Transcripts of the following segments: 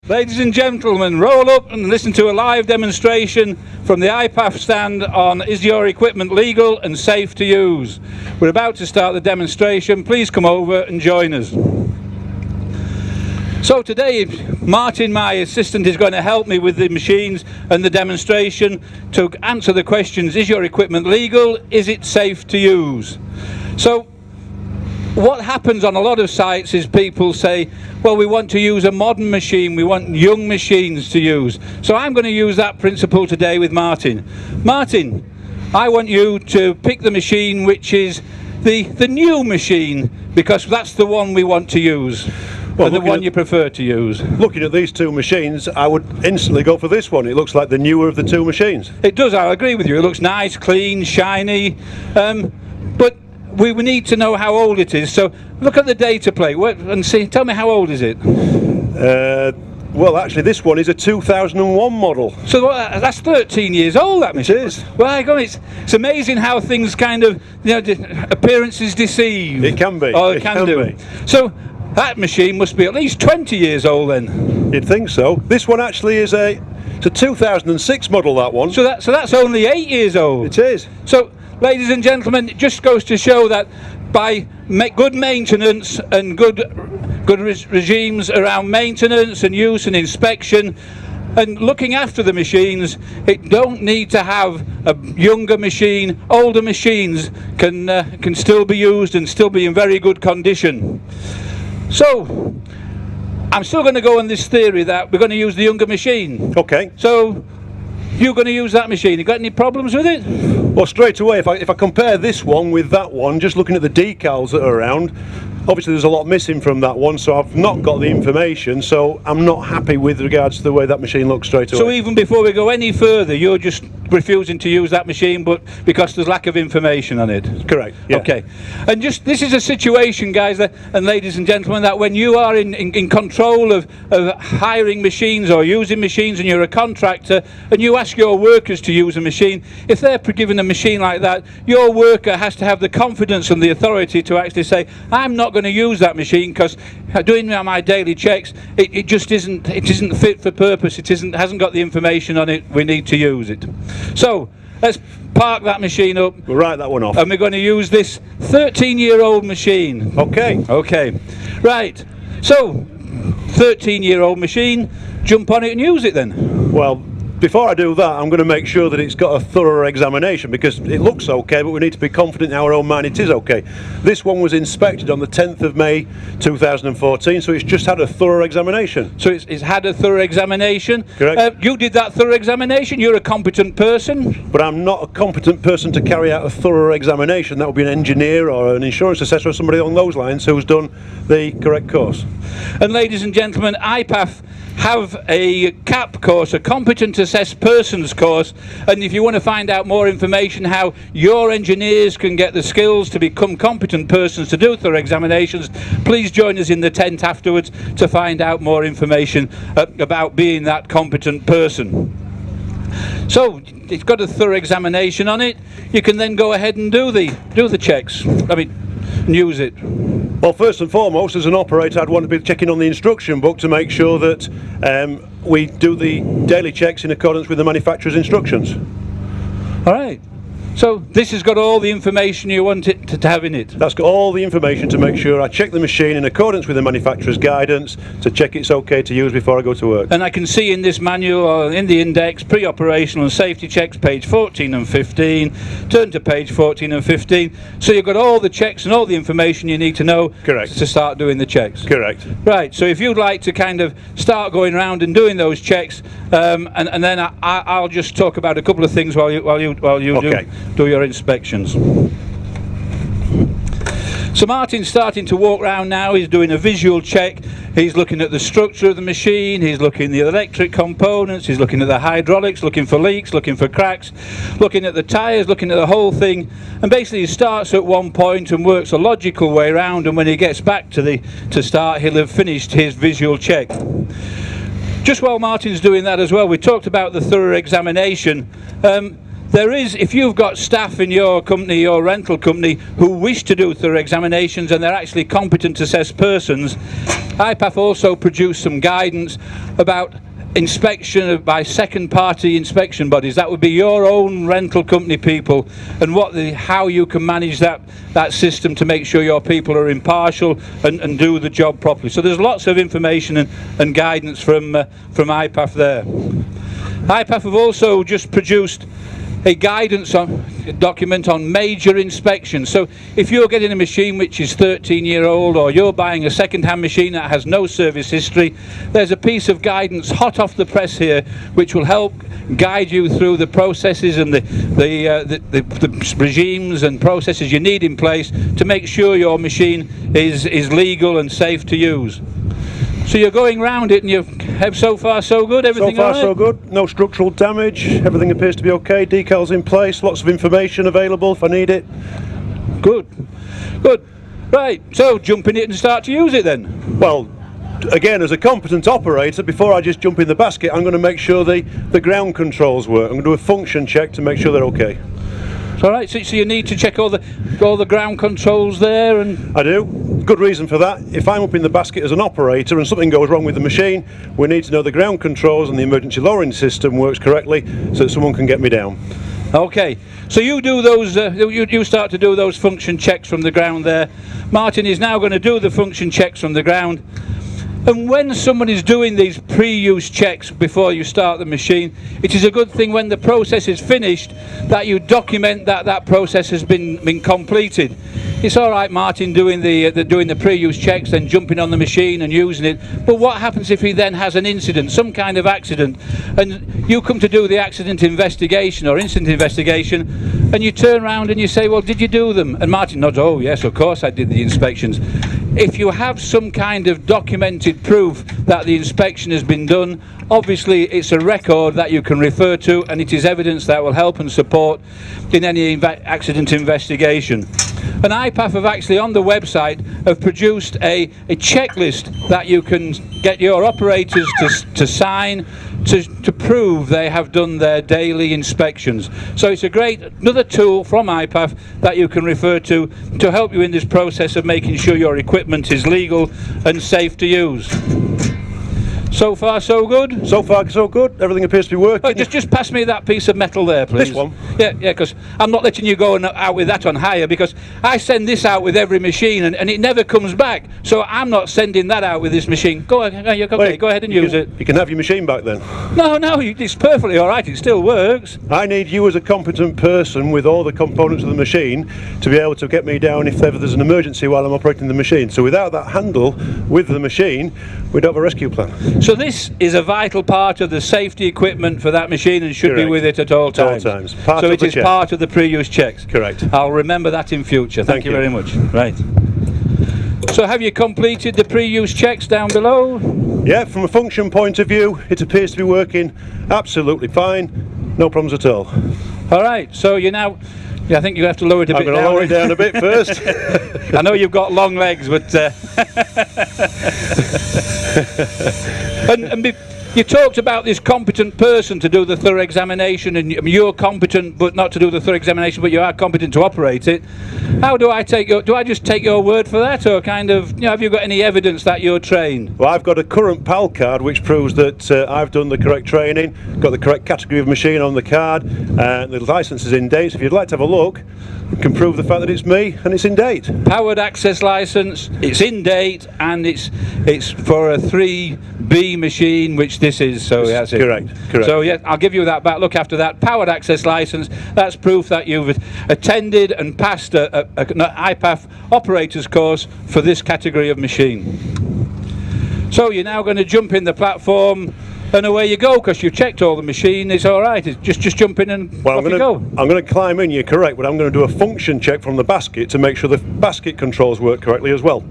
Ladies and gentlemen, roll up and listen to a live demonstration from the IPAF stand on Is Your Equipment Legal and Safe to Use? We're about to start the demonstration. Please come over and join us. So today, Martin, my assistant, is going to help me with the machines and the demonstration to answer the questions: is your equipment legal? Is it safe to use? So what happens on a lot of sites is people say, well, we want to use a modern machine, we want young machines to use. So I'm going to use that principle today with Martin. Martin, I want you to pick the machine which is the new machine, because that's the one we want to use. Well, and the one you prefer to use. Looking at these two machines, I would instantly go for this one. It looks like the newer of the two machines. It does, I agree with you. It looks nice, clean, shiny, but we need to know how old it is. So look at the data plate and see. Tell me, how old is it? Well, actually, this one is a 2001 model. So that's 13 years old, that machine. It is. Well, it's amazing how things kind of, appearances deceive. It can be. Oh, it can do. So that machine must be at least 20 years old then. You'd think so. This one actually is it's a 2006 model, that one. So that's only 8 years old. It is. So, ladies and gentlemen, it just goes to show that by good maintenance and good regimes around maintenance and use and inspection and looking after the machines, it don't need to have a younger machine. Older machines can still be used and still be in very good condition. So I'm still going to go on this theory that we're going to use the younger machine. Okay. So you're going to use that machine. You got any problems with it? Well, straight away, if I compare this one with that one, just looking at the decals that are around, obviously there's a lot missing from that one, so I've not got the information, so I'm not happy with regards to the way that machine looks straight away. So even before we go any further, you're just refusing to use that machine, but because there's lack of information on it? Correct, yeah. Okay. And this is a situation, guys, and ladies and gentlemen, that when you are in control of hiring machines or using machines, and you're a contractor, and you ask your workers to use a machine, if they're given a machine like that, your worker has to have the confidence and the authority to actually say, I'm not going to use that machine because doing my daily checks, it just isn't fit for purpose. It hasn't got the information on it. We need to use it. So let's park that machine up. We'll write that one off. And we're going to use this 13-year-old machine. Okay. Right. So 13-year-old machine. Jump on it and use it then. Well, before I do that, I'm going to make sure that it's got a thorough examination, because it looks okay, but we need to be confident in our own mind it is okay. This one was inspected on the 10th of May 2014, so it's just had a thorough examination. So it's had a thorough examination? Correct. You did that thorough examination? You're a competent person? But I'm not a competent person to carry out a thorough examination. That would be an engineer or an insurance assessor or somebody along those lines who's done the correct course. And ladies and gentlemen, IPAF have a CAP course, a Competent Assessed Persons course, and if you want to find out more information how your engineers can get the skills to become competent persons to do thorough examinations, please join us in the tent afterwards to find out more information about being that competent person. So it's got a thorough examination on it. You can then go ahead and do the checks. And use it. Well, first and foremost, as an operator, I'd want to be checking on the instruction book to make sure that we do the daily checks in accordance with the manufacturer's instructions. All right. So this has got all the information you want it to have in it? That's got all the information to make sure I check the machine in accordance with the manufacturer's guidance to check it's okay to use before I go to work. And I can see in this manual, or in the index, pre-operational and safety checks, page 14 and 15. Turn to page 14 and 15. So you've got all the checks and all the information you need to know. Correct. To start doing the checks. Correct. Right, so if you'd like to kind of start going around and doing those checks, and then I'll just talk about a couple of things while you okay. do your inspections. So Martin's starting to walk around now. He's doing a visual check. He's looking at the structure of the machine, he's looking at the electric components, he's looking at the hydraulics, looking for leaks, looking for cracks, looking at the tyres, looking at the whole thing, and basically he starts at one point and works a logical way around, and when he gets back to start, he'll have finished his visual check. Just while Martin's doing that as well, we talked about the thorough examination. There is, if you've got staff in your company, your rental company, who wish to do thorough examinations and they're actually competent assessed persons, IPAF also produced some guidance about inspection by second party inspection bodies. That would be your own rental company people, and how you can manage that system to make sure your people are impartial and do the job properly. So there's lots of information and guidance from IPAF there. IPAF have also just produced a guidance document on major inspections. So if you're getting a machine which is 13-year-old, or you're buying a second-hand machine that has no service history, there's a piece of guidance hot off the press here which will help guide you through the processes and the regimes and processes you need in place to make sure your machine is legal and safe to use. So you're going round it and you have so far so good, everything so far all right? So good, no structural damage, everything appears to be okay, decals in place, lots of information available if I need it. Good, good. Right, so jump in it and start to use it then. Well, again, as a competent operator, before I just jump in the basket, I'm going to make sure the ground controls work. I'm going to do a function check to make sure they're okay. All right, so you need to check all the ground controls there, and I do. Good reason for that. If I'm up in the basket as an operator and something goes wrong with the machine, we need to know the ground controls and the emergency lowering system works correctly so that someone can get me down. Okay, so you do those. You start to do those function checks from the ground there. Martin is now going to do the function checks from the ground. And when someone is doing these pre-use checks before you start the machine, it is a good thing when the process is finished that you document that process has been completed. It's all right, Martin, doing the pre-use checks, then jumping on the machine and using it. But what happens if he then has an incident, some kind of accident, and you come to do the accident investigation or incident investigation, and you turn around and you say, "Well, did you do them?" And Martin nods, "Oh, yes, of course I did the inspections." If you have some kind of documented proof that the inspection has been done, obviously it's a record that you can refer to, and it is evidence that will help and support in any accident investigation. And IPAF have actually on the website have produced a checklist that you can get your operators to sign to prove they have done their daily inspections. So it's another tool from IPAF that you can refer to help you in this process of making sure your equipment is legal and safe to use. So far so good? So far so good, everything appears to be working. Oh, just pass me that piece of metal there, please. This one? Yeah, because I'm not letting you go out with that on hire, because I send this out with every machine and it never comes back. So I'm not sending that out with this machine. Go ahead, go ahead and use it. You can have your machine back then. No, it's perfectly all right, it still works. I need you as a competent person with all the components of the machine to be able to get me down if ever there's an emergency while I'm operating the machine. So without that handle with the machine, we don't have a rescue plan. So this is a vital part of the safety equipment for that machine and should be with it at all times. So it is part of the pre-use checks. Correct. I'll remember that in future. Thank you very much. Right. So have you completed the pre-use checks down below? Yeah, from a function point of view, it appears to be working absolutely fine. No problems at all. All right. So you now... Yeah, I think you have to lower it a bit down. I'm going to lower it down a bit first. I know you've got long legs, but... You talked about this competent person to do the thorough examination, and you're competent but not to do the thorough examination, but you are competent to operate it. How do I just take your word for that, or kind of, have you got any evidence that you're trained? Well, I've got a current PAL card which proves that I've done the correct training, got the correct category of machine on the card, and the licence is in date. So if you'd like to have a look, you can prove the fact that it's me and it's in date. Powered access licence, it's in date, and it's for a 3B machine, which this is, so that's it. Correct. So yeah, I'll give you that back. Look after that. Powered access licence, that's proof that you've attended and passed an IPAF operator's course for this category of machine. So you're now going to jump in the platform, and away you go, because you've checked all the machine. It's all right. It's just jump in and off you go. I'm going to climb in, you're correct, but I'm going to do a function check from the basket to make sure the basket controls work correctly as well.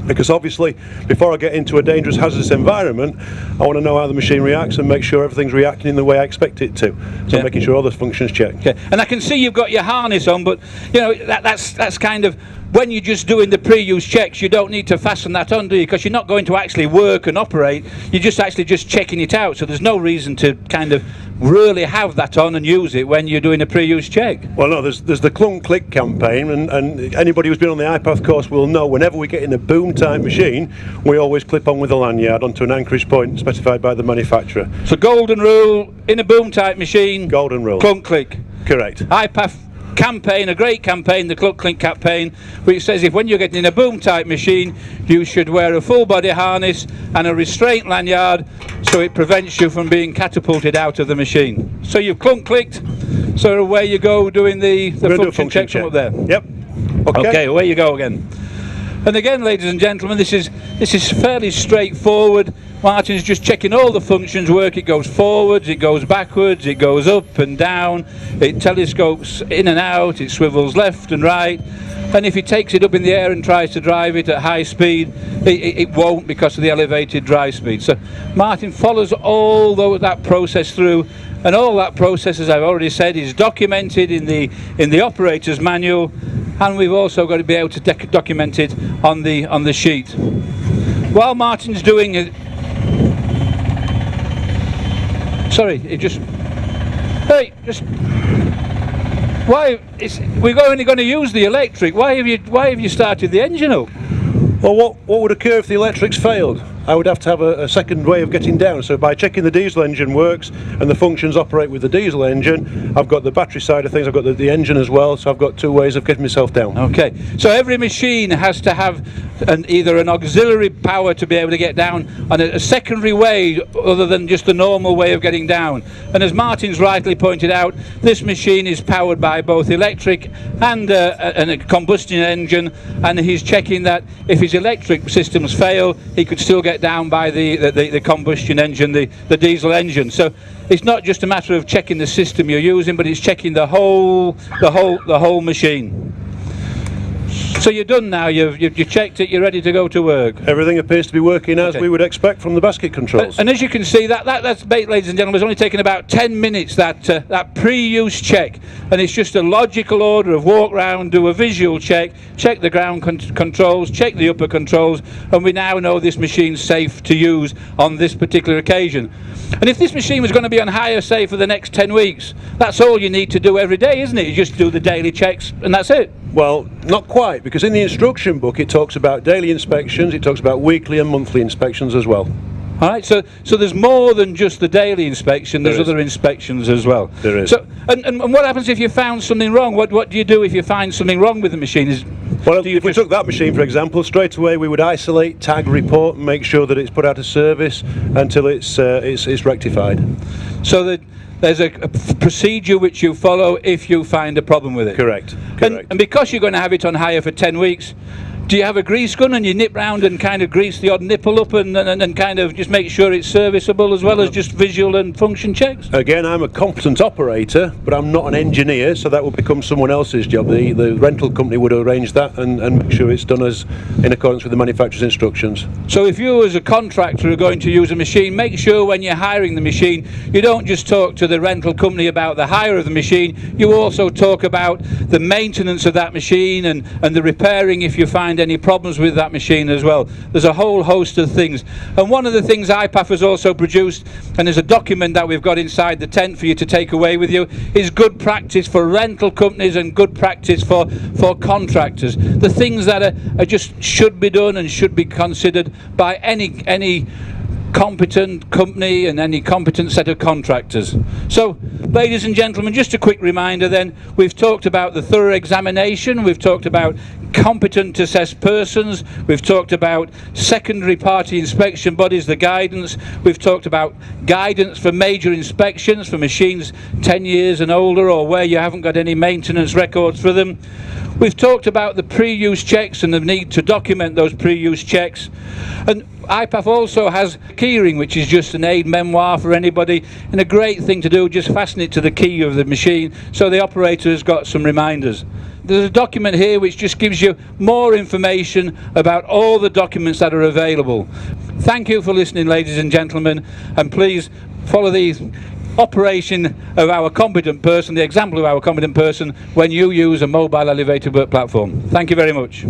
Because obviously, before I get into a dangerous, hazardous environment, I want to know how the machine reacts and make sure everything's reacting in the way I expect it to. So making sure all the functions check. Okay. And I can see you've got your harness on, but that's kind of, when you're just doing the pre-use checks, you don't need to fasten that on, do you? Because you're not going to actually work and operate. You're just checking it out. So there's no reason to kind of really have that on and use it when you're doing a pre-use check. Well, no, there's the clunk click campaign, and anybody who's been on the IPAF course will know whenever we get in a boom type machine, we always clip on with a lanyard onto an anchorage point specified by the manufacturer. So golden rule, in a boom type machine, Golden rule. clunk click. Correct. IPAF campaign, a great campaign, the clunk click campaign, which says if when you're getting in a boom type machine, you should wear a full body harness and a restraint lanyard, so it prevents you from being catapulted out of the machine. So you've clunk clicked, so away you go doing the function check from up there. Yep. Okay, away you go again. And again, ladies and gentlemen, this is fairly straightforward. Martin's just checking all the functions work. It goes forwards, it goes backwards, it goes up and down, it telescopes in and out, it swivels left and right. And if he takes it up in the air and tries to drive it at high speed, it won't, because of the elevated drive speed. So Martin follows all that process through, and all that process, as I've already said, is documented in the operator's manual, and we've also got to be able to document it on the sheet. While Martin's doing it, sorry, it just, hey, just, why? We're only going to use the electric. Why have you started the engine up? Well, what would occur if the electrics failed? I would have to have a second way of getting down. So by checking the diesel engine works and the functions operate with the diesel engine, I've got the battery side of things, I've got the engine as well, so I've got two ways of getting myself down. Okay, so every machine has to have either an auxiliary power to be able to get down, and a secondary way other than just the normal way of getting down. And as Martin's rightly pointed out, this machine is powered by both electric and a combustion engine, and he's checking that if his electric systems fail, he could still get down by the combustion engine, the diesel engine. So it's not just a matter of checking the system you're using, but it's checking the whole machine. So you're done now, you've checked it, you're ready to go to work. Everything appears to be working as we would expect from the basket controls. And as you can see, that's, ladies and gentlemen, it's only taken about 10 minutes, that pre-use check, and it's just a logical order of walk round, do a visual check the ground controls, check the upper controls, and we now know this machine's safe to use on this particular occasion. And if this machine was going to be on hire, say, for the next 10 weeks, that's all you need to do every day, isn't it? You just do the daily checks and that's it. Well, not quite, because in the instruction book it talks about daily inspections, it talks about weekly and monthly inspections as well. All right, so there's more than just the daily inspection, there's other inspections as well. There is. So, and what happens if you found something wrong? What do you do if you find something wrong with the machine? Well, if we took that machine, for example, straight away we would isolate, tag, report, and make sure that it's put out of service until it's rectified. So that there's a procedure which you follow if you find a problem with it. Correct. And because you're going to have it on hire for 10 weeks, do you have a grease gun and you nip round and kind of grease the odd nipple up and kind of just make sure it's serviceable, as well as just visual and function checks? Again, I'm a competent operator, but I'm not an engineer, so that would become someone else's job. The rental company would arrange that and make sure it's done as in accordance with the manufacturer's instructions. So if you as a contractor are going to use a machine, make sure when you're hiring the machine, you don't just talk to the rental company about the hire of the machine, you also talk about the maintenance of that machine and the repairing if you find any problems with that machine as well. There's a whole host of things, and one of the things IPAF has also produced, and there's a document that we've got inside the tent for you to take away with you, is good practice for rental companies and good practice for contractors. The things that are just should be done and should be considered by any competent company and any competent set of contractors. So, ladies and gentlemen, just a quick reminder then, we've talked about the thorough examination, we've talked about competent assessed persons, we've talked about secondary party inspection bodies, the guidance, we've talked about guidance for major inspections for machines 10 years and older or where you haven't got any maintenance records for them. We've talked about the pre-use checks and the need to document those pre-use checks, and IPAF also has keyring, which is just an aid memoir for anybody, and a great thing to do, just fasten it to the key of the machine so the operator has got some reminders. There's a document here which just gives you more information about all the documents that are available. Thank you for listening, ladies and gentlemen, and please follow the operation of our competent person, the example of our competent person, when you use a mobile elevator work platform. Thank you very much.